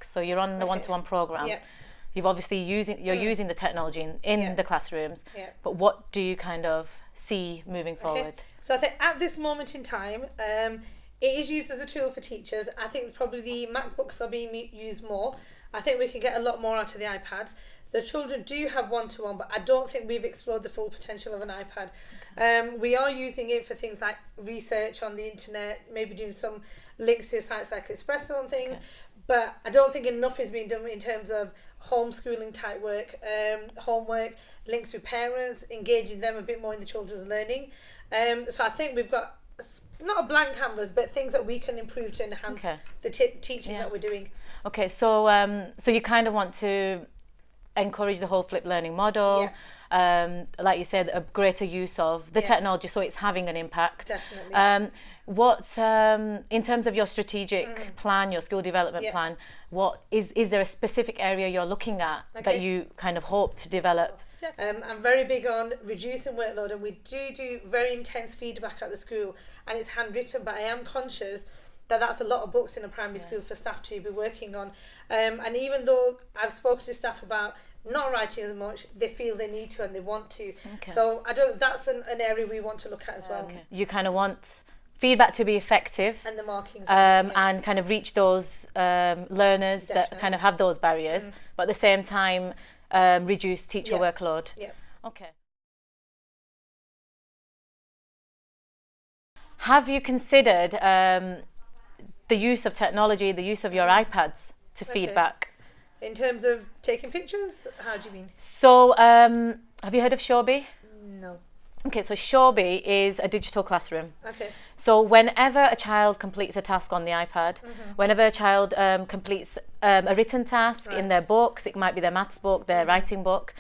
next? So you're on the one-to-one program. Yeah. You've obviously using the technology in the classrooms. Yeah. But what do you kind of see moving forward? So I think at this moment in time, it is used as a tool for teachers. I think probably the MacBooks are being used more. I think we can get a lot more out of the iPads. The children do have one-to-one, but I don't think we've explored the full potential of an iPad. We are using it for things like research on the internet, maybe doing some links to sites like Espresso and things, but I don't think enough is being done in terms of homeschooling type work, homework, links with parents, engaging them a bit more in the children's learning. So I think we've got not a blank canvas, but things that we can improve to enhance the teaching that we're doing. Okay, so so you kind of want to encourage the whole flipped learning model. Like you said, a greater use of the technology, so it's having an impact. Definitely. What in terms of your strategic plan, your school development plan, what is there a specific area you're looking at that you kind of hope to develop? I'm very big on reducing workload, and we do very intense feedback at the school, and it's handwritten, but I am conscious that that's a lot of books in a primary school for staff to be working on. And even though I've spoken to staff about not writing as much, they feel they need to and they want to. So that's an area we want to look at as well. You kind of want feedback to be effective, and the markings and kind of reach those learners that kind of have those barriers, but at the same time reduce teacher workload. Okay. Have you considered the use of technology, the use of your iPads to feedback? In terms of taking pictures, how do you mean? So have you heard of Shorby? No. Okay, so Shorby is a digital classroom. Okay. So whenever a child completes a task on the iPad, whenever a child completes a written task in their books, it might be their maths book, their writing book,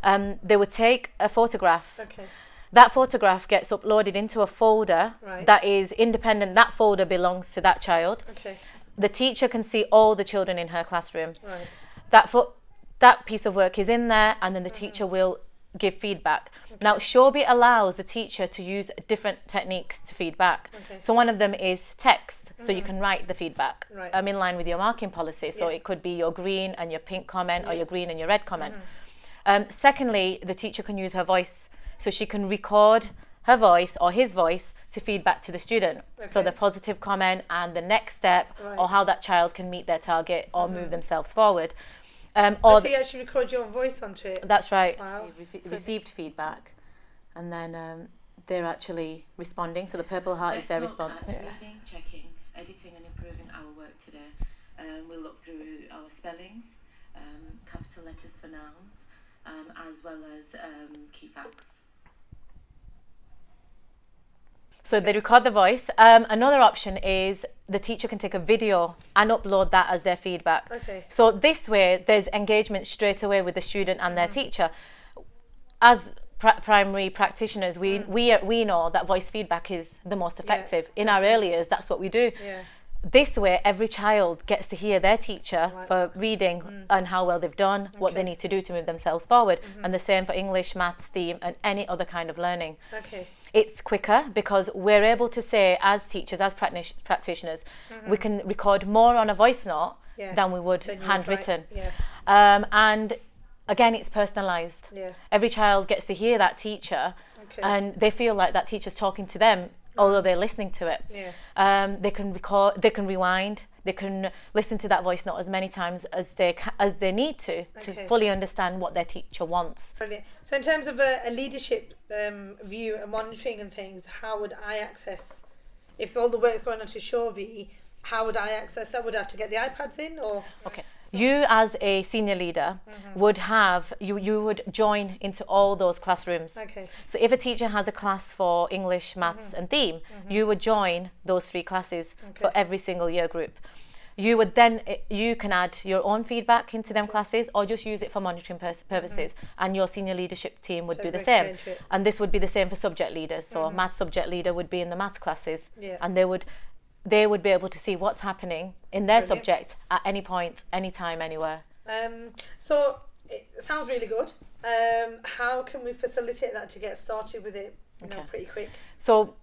they would take a photograph. Okay. That photograph gets uploaded into a folder that is independent. That folder belongs to that child. Okay. The teacher can see all the children in her classroom. Right. That piece of work is in there, and then the teacher will give feedback. Now, Shorby allows the teacher to use different techniques to feedback. So one of them is text, so you can write the feedback in line with your marking policy. So it could be your green and your pink comment, or your green and your red comment. Secondly, the teacher can use her voice, so she can record her voice or his voice to feed back to the student. So the positive comment and the next step, or how that child can meet their target or move themselves forward. Or so you actually record your voice onto it? That's right. Wow. Received feedback, and then they're actually responding. So the purple heart is their response. Reading, checking, editing and improving our work today. We'll look through our spellings, capital letters for nouns, as well as key facts. So they record the voice. Another option is the teacher can take a video and upload that as their feedback. Okay. So this way, there's engagement straight away with the student and their teacher. As primary practitioners, we know that voice feedback is the most effective. In our early years, that's what we do. This way, every child gets to hear their teacher for reading and how well they've done, what they need to do to move themselves forward. And the same for English, maths, STEAM, and any other kind of learning. Okay. It's quicker because we're able to say, as teachers, as practitioners, we can record more on a voice note than we would handwritten. And again, it's personalised. Every child gets to hear that teacher, and they feel like that teacher's talking to them, although they're listening to it. They can record, they can rewind, they can listen to that voice note as many times as they need to fully understand what their teacher wants. Brilliant. So in terms of a leadership view and monitoring and things, how would I access, if all the work's going on to Shorby, how would I access that? Would I have to get the iPads in, or? Okay. You as a senior leader would have, you would join into all those classrooms. Okay. So if a teacher has a class for English, maths and theme, you would join those 3 classes for every single year group. You would then, you can add your own feedback into them classes, or just use it for monitoring purposes, and your senior leadership team would do the same. And this would be the same for subject leaders. So maths subject leader would be in the maths classes, and they would be able to see what's happening in their subject at any point, anytime, anywhere. So it sounds really good. How can we facilitate that to get started with it pretty quick? So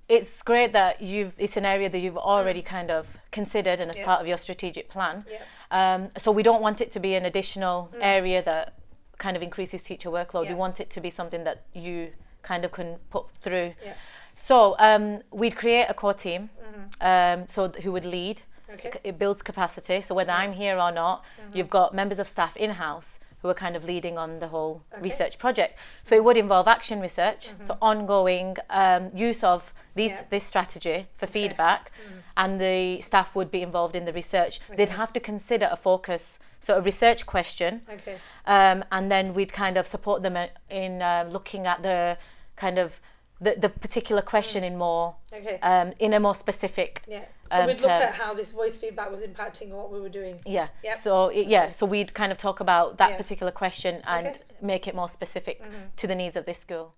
it's great that it's an area that you've already kind of considered and as part of your strategic plan. So we don't want it to be an additional area that kind of increases teacher workload. We want it to be something that you kind of can put through. Yeah. So we'd create a core team, who would lead. Okay. It builds capacity. So whether I'm here or not, you've got members of staff in-house who are kind of leading on the whole research project. So it would involve action research, so ongoing use of this strategy for feedback, and the staff would be involved in the research. They'd have to consider a focus, so a research question, and then we'd kind of support them in looking at the kind of the particular question in more in a more specific so we'd look at how this voice feedback was impacting what we were doing. So we'd kind of talk about that particular question and make it more specific to the needs of this school.